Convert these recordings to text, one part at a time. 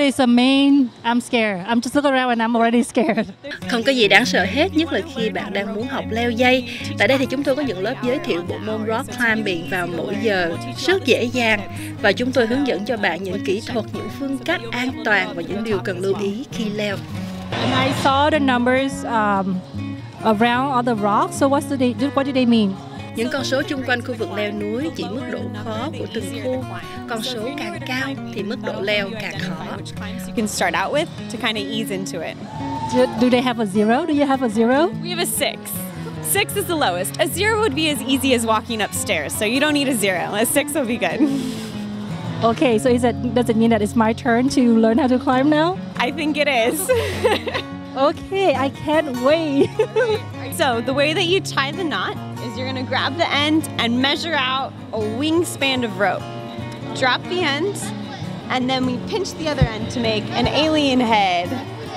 is the main? I'm scared. I'm just looking around and I'm already scared. Không có gì đáng sợ hết, nhất là khi bạn đang muốn học leo dây. Tại đây thì chúng tôi có những lớp giới thiệu bộ môn rock climbing vào mỗi giờ, rất dễ dàng. Và chúng tôi hướng dẫn cho bạn những kỹ thuật, những phương cách an toàn và những điều cần lưu ý khi leo. And I saw the numbers around all the rocks. So what do they mean? Những con số chung quanh khu vực leo núi chỉ mức độ khó của từng khu. Con số càng cao thì mức độ leo càng khó. You can start out with to kind of ease into it. Do they have a zero? Do you have a zero? We have a 6. 6 is the lowest. A 0 would be as easy as walking upstairs, so you don't need a 0. A 6 will be good. Okay, so does it mean that it's my turn to learn how to climb now? I think it is. Okay, I can't wait. So the way that you tie the knot is you're going to grab the end and measure out a wingspan of rope. Drop the end, and then we pinch the other end to make an alien head.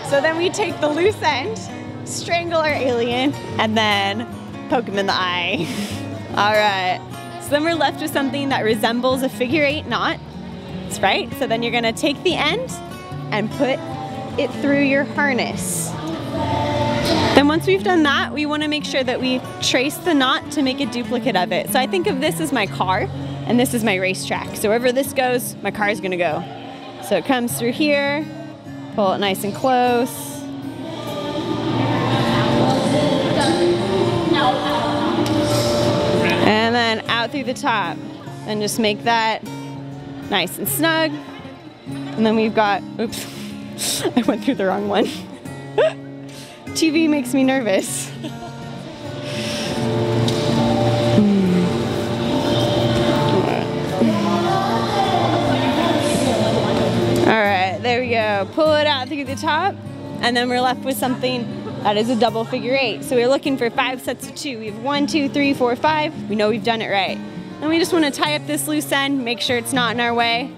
So then we take the loose end, strangle our alien, and then poke him in the eye. All right. So then we're left with something that resembles a figure-8 knot. That's right. So then you're going to take the end and put it through your harness. Then once we've done that, we want to make sure that we trace the knot to make a duplicate of it. So I think of this as my car, and this is my racetrack. So wherever this goes, my car is going to go. So it comes through here, pull it nice and close. And then out through the top. And just make that nice and snug. And then we've got, oops, I went through the wrong one. TV makes me nervous. All right, there we go. Pull it out through the top, and then we're left with something that is a double figure-8. So we're looking for 5 sets of 2. We have 1, 2, 3, 4, 5. We know we've done it right. Then we just want to tie up this loose end, make sure it's not in our way.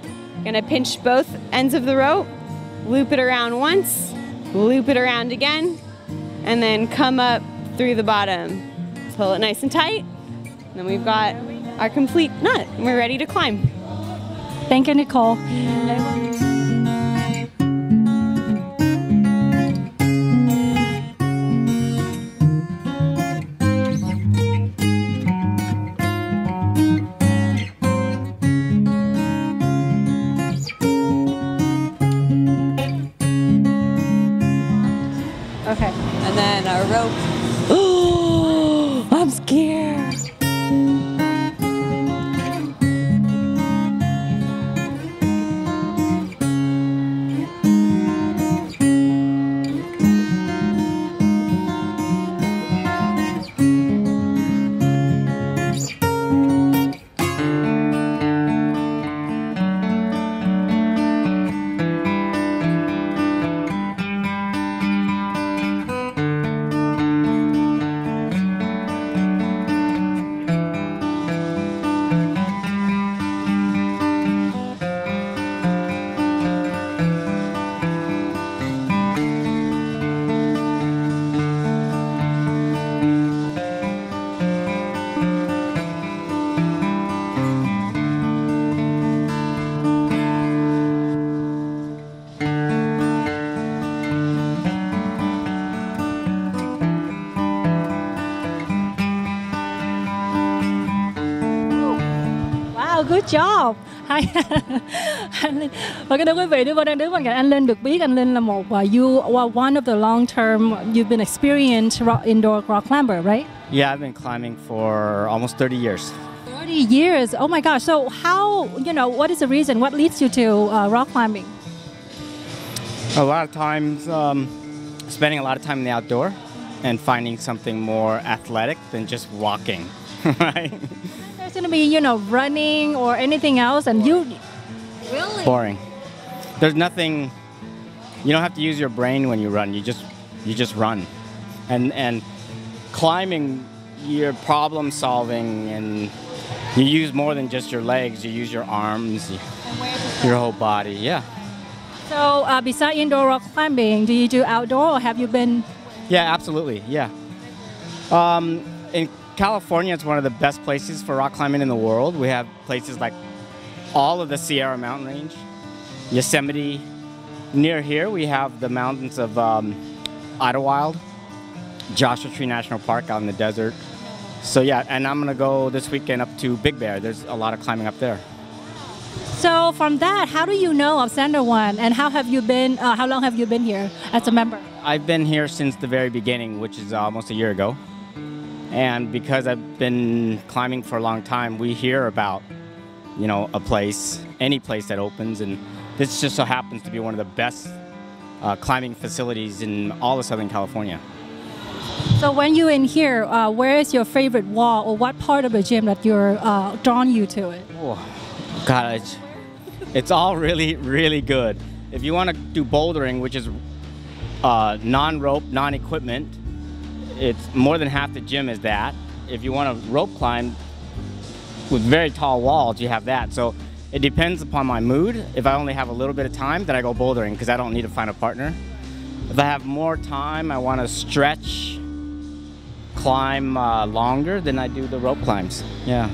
Gonna pinch both ends of the rope, loop it around once, loop it around again, and then come up through the bottom. Pull it nice and tight. And then we've got our complete knot, and we're ready to climb. Thank you, Nicole. Okay. And then our rope. Oh, I'm scared. Good job. Hi. Anh Linh. Và cái quý vị, đang đứng bên cạnh anh Linh, được biết anh Linh là you are one of the long-term, you've been experienced indoor rock climber, right? Yeah, I've been climbing for almost 30 years. 30 years. Oh my gosh. So how, what is the reason? What leads you to rock climbing? A lot of times, spending a lot of time in the outdoor and finding something more athletic than just walking, right? There's going to be, running or anything else, and you... Really? Boring. There's nothing... You don't have to use your brain when you run. You just run. And climbing, you're problem solving, and you use more than just your legs. You use your arms, your whole body. Yeah. So besides indoor rock climbing, do you do outdoor, or have you been... Yeah, absolutely. Yeah. In California, it's one of the best places for rock climbing in the world. We have places like all of the Sierra Mountain Range, Yosemite, near here we have the mountains of Idlewild, Joshua Tree National Park out in the desert. So yeah, and I'm gonna go this weekend up to Big Bear. There's a lot of climbing up there. So from that, how do you know of Center One, and how have you been? How long have you been here as a member? I've been here since the very beginning, which is almost a year ago. And because I've been climbing for a long time, we hear about, you know, a place, any place that opens, and this just so happens to be one of the best climbing facilities in all of Southern California. So when you're in here, where is your favorite wall, or what part of the gym that you're drawn you to it? Oh, God, it's all really, really good. If you want to do bouldering, which is non-rope, non-equipment, it's more than half the gym is that. If you want to rope climb with very tall walls, you have that. So it depends upon my mood. If I only have a little bit of time, then I go bouldering because I don't need to find a partner. If I have more time, I want to stretch, climb longer, then I do the rope climbs. Yeah.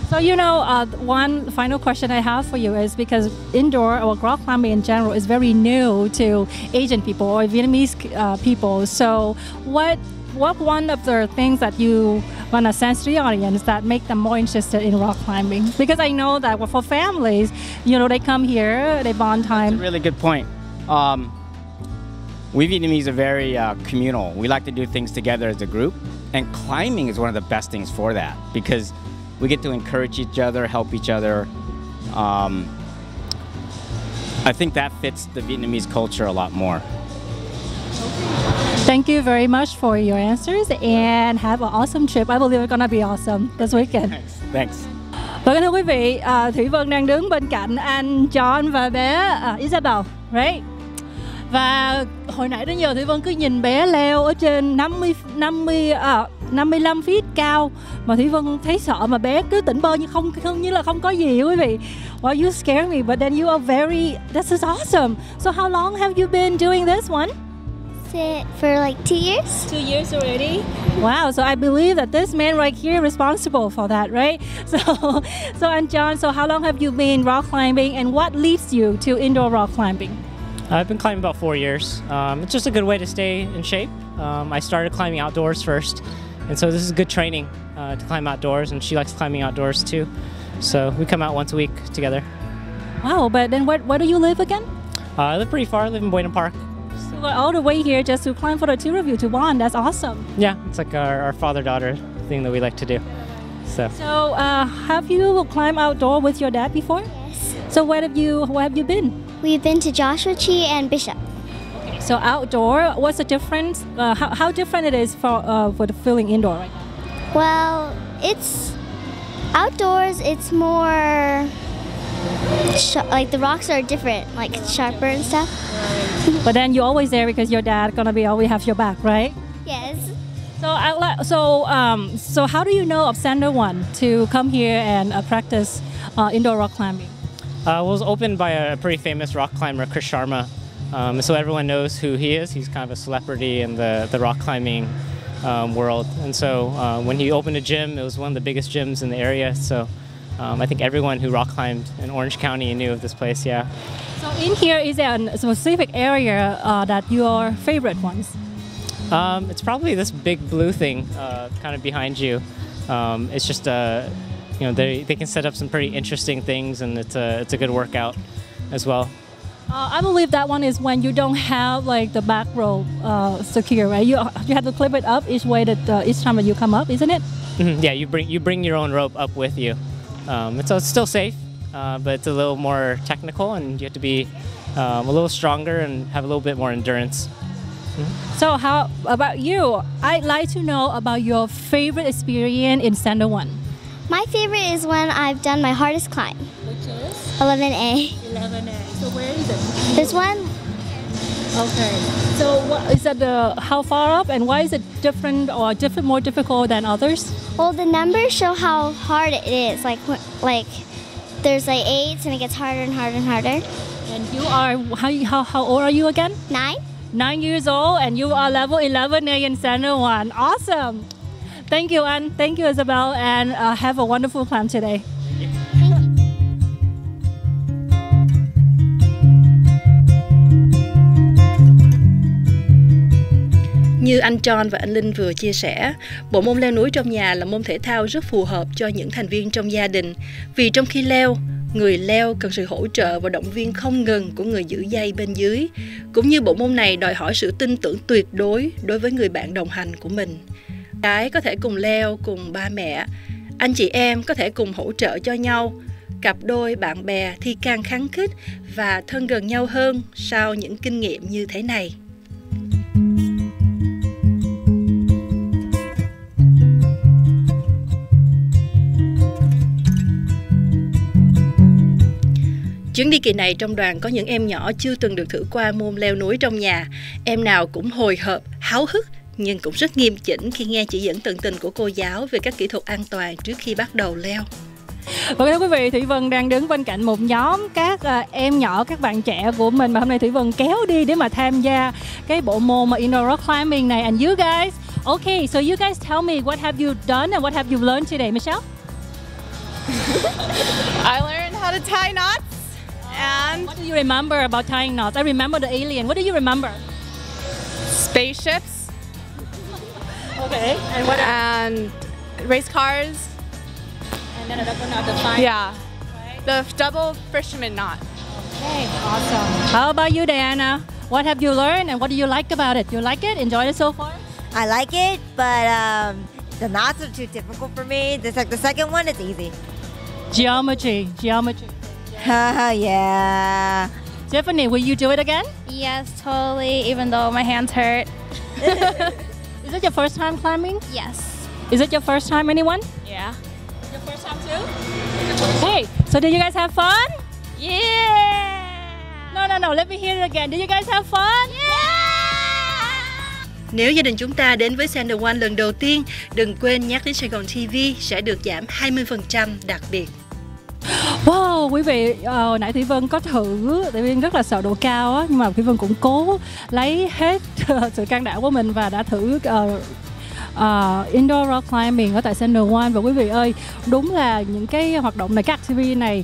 So you know, one final question I have for you is because indoor or rock climbing in general is very new to Asian people or Vietnamese people. So what one of the things that you want to sense to the audience that make them more interested in rock climbing? Because I know that for families, you know, they come here, they bond time. That's a really good point. We Vietnamese are very communal. We like to do things together as a group, and climbing is one of the best things for that because we get to encourage each other, help each other. I think that fits the Vietnamese culture a lot more. Thank you very much for your answers and have an awesome trip. I believe it's gonna be awesome this weekend. Thanks. Vâng, thưa quý vị, Thủy Vân đang đứng bên cạnh anh John và bé Isabel, right? Và hồi nãy đến giờ Thủy Vân cứ nhìn bé leo ở trên 55 feet cao mà Thủy Vân thấy sợ mà bé cứ tỉnh bơ như không như là không có gì quý vị. Well, you scare me, but then you are this is awesome. So how long have you been doing this one? For like 2 years. 2 years already. Wow, so I believe that this man right here is responsible for that, right? So and John, so how long have you been rock climbing and what leads you to indoor rock climbing? I've been climbing about 4 years. It's just a good way to stay in shape. I started climbing outdoors first, and so this is good training to climb outdoors, and she likes climbing outdoors too. So we come out once a week together. Wow, but then where do you live again? I live pretty far. I live in Buena Park. So all the way here just to climb for the two of you to bond. That's awesome. Yeah, it's like our father-daughter thing that we like to do. So have you climbed outdoor with your dad before? Yes. So where have you been? We've been to Joshua Tree and Bishop. Okay, so outdoor, what's the difference? How different it is for the feeling indoor right now? Well, it's outdoors. It's more like the rocks are different, like sharper and stuff. But then you're always there because your dad gonna be always have your back, right? Yes. So how do you know of Center One to come here and practice indoor rock climbing? It was opened by a pretty famous rock climber, Chris Sharma. So everyone knows who he is. He's kind of a celebrity in the rock climbing world. And so when he opened a gym, it was one of the biggest gyms in the area. So I think everyone who rock climbed in Orange County knew of this place, yeah. So in here, is there a specific area that your favorite ones? It's probably this big blue thing kind of behind you. It's just you know, they can set up some pretty interesting things, and it's a good workout as well. I believe that one is when you don't have like the back rope secure, right? You have to clip it up each way that each time that you come up, isn't it? Mm-hmm. Yeah, you bring your own rope up with you. It's still safe, but it's a little more technical, and you have to be a little stronger and have a little bit more endurance. Mm-hmm. So how about you? I'd like to know about your favorite experience in Center One. My favorite is when I've done my hardest climb. Which is? 11A. 11A. So where is it? This one. Okay. So what is that? How far up, and why is it different or more difficult than others? Well, the numbers show how hard it is. Like there's like 8s, and it gets harder and harder and harder. And you are how old are you again? 9. 9 years old, and you are level 11A in Center One. Awesome. Thank you, Anne. Thank you, Isabel, and have a wonderful climb today. Thank you. Như anh John và anh Linh vừa chia sẻ, bộ môn leo núi trong nhà là môn thể thao rất phù hợp cho những thành viên trong gia đình. Vì trong khi leo, người leo cần sự hỗ trợ và động viên không ngừng của người giữ dây bên dưới. Cũng như bộ môn này đòi hỏi sự tin tưởng tuyệt đối với người bạn đồng hành của mình. Gái có thể cùng leo cùng ba mẹ, anh chị em có thể cùng hỗ trợ cho nhau, cặp đôi bạn bè thì càng khăng khít và thân gần nhau hơn sau những kinh nghiệm như thế này. Chuyến đi kỳ này trong đoàn có những em nhỏ chưa từng được thử qua môn leo núi trong nhà. Em nào cũng hồi hộp, háo hức nhưng cũng rất nghiêm chỉnh khi nghe chỉ dẫn tận tình của cô giáo về các kỹ thuật an toàn trước khi bắt đầu leo. Và thưa quý vị, Thủy Vân đang đứng bên cạnh một nhóm các em nhỏ, các bạn trẻ của mình mà hôm nay Thủy Vân kéo đi để mà tham gia cái bộ môn mà indoor rock climbing này. And you guys, okay, so you guys tell me what have you done and what have you learned today, Michelle? I learned how to tie knots. And What do you remember about tying knots? I remember the alien. What do you remember? spaceships Okay. And what? and race cars. And then another fine. Yeah. The double fisherman knot. Okay, awesome. How about you, Diana? What have you learned and what do you like about it? You like it? Enjoyed it so far? I like it, but the knots are too difficult for me. The second one is easy. Geometry. Yeah. Tiffany, will you do it again? Yes, totally, even though my hands hurt. Is it your first time climbing? Yes. Is it your first time, anyone? Yeah. Your first time too? Hey, so did you guys have fun? Yeah. No, let me hear it again. Did you guys have fun? Nếu gia đình chúng ta đến với Center One lần đầu tiên, đừng quên nhắc đến Sài Gòn TV sẽ được giảm 20% đặc biệt. Wow, quý vị, hồi nãy Thủy Vân có thử, tại vì rất là sợ độ cao á, nhưng mà Thủy Vân cũng cố lấy hết sự can đảm của mình và đã thử indoor rock climbing ở tại Center One. Và quý vị ơi, đúng là những cái hoạt động này, các activity này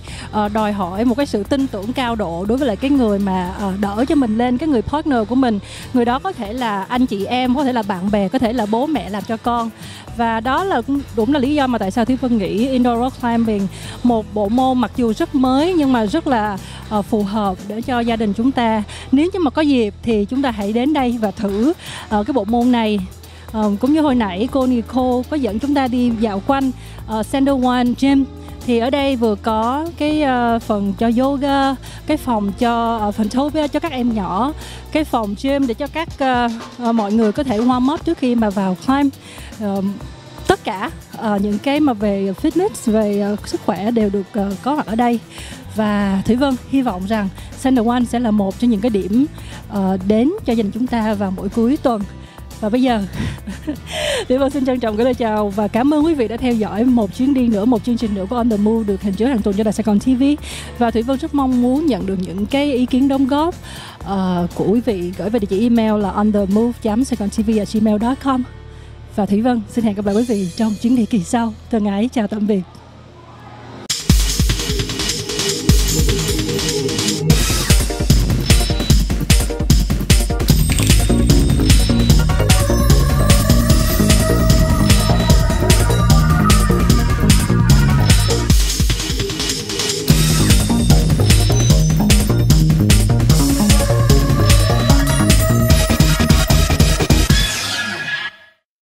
đòi hỏi một cái sự tin tưởng cao độ đối với lại cái người mà đỡ cho mình lên, cái người partner của mình. Người đó có thể là anh chị em, có thể là bạn bè, có thể là bố mẹ làm cho con. Và đó là đúng là lý do mà tại sao Thủy Vân nghĩ indoor rock climbing, một bộ môn mặc dù rất mới nhưng mà rất là phù hợp để cho gia đình chúng ta. Nếu như mà có dịp thì chúng ta hãy đến đây và thử cái bộ môn này. Cũng như hồi nãy cô Nicole có dẫn chúng ta đi dạo quanh Center One Gym, thì ở đây vừa có cái phần cho yoga, cái phòng cho Funtopia cho các em nhỏ, cái phòng gym để cho các mọi người có thể warm up trước khi mà vào climb. Tất cả những cái mà về fitness, về sức khỏe đều được có mặt ở đây. Và Thủy Vân hy vọng rằng Center One sẽ là một trong những cái điểm đến cho gia đình chúng ta vào mỗi cuối tuần. Và bây giờ Thủy Vân xin trân trọng gửi lời chào và cảm ơn quý vị đã theo dõi một chuyến đi nữa, một chương trình nữa của On The Move được hình chiếu hàng tuần cho đài Sài Gòn TV. Và Thủy Vân rất mong muốn nhận được những cái ý kiến đóng góp của quý vị gửi về địa chỉ email là onthemove.saigontv@gmail.com. Và Thủy Vân xin hẹn gặp lại quý vị trong chuyến đi kỳ sau. Thân ái chào tạm biệt.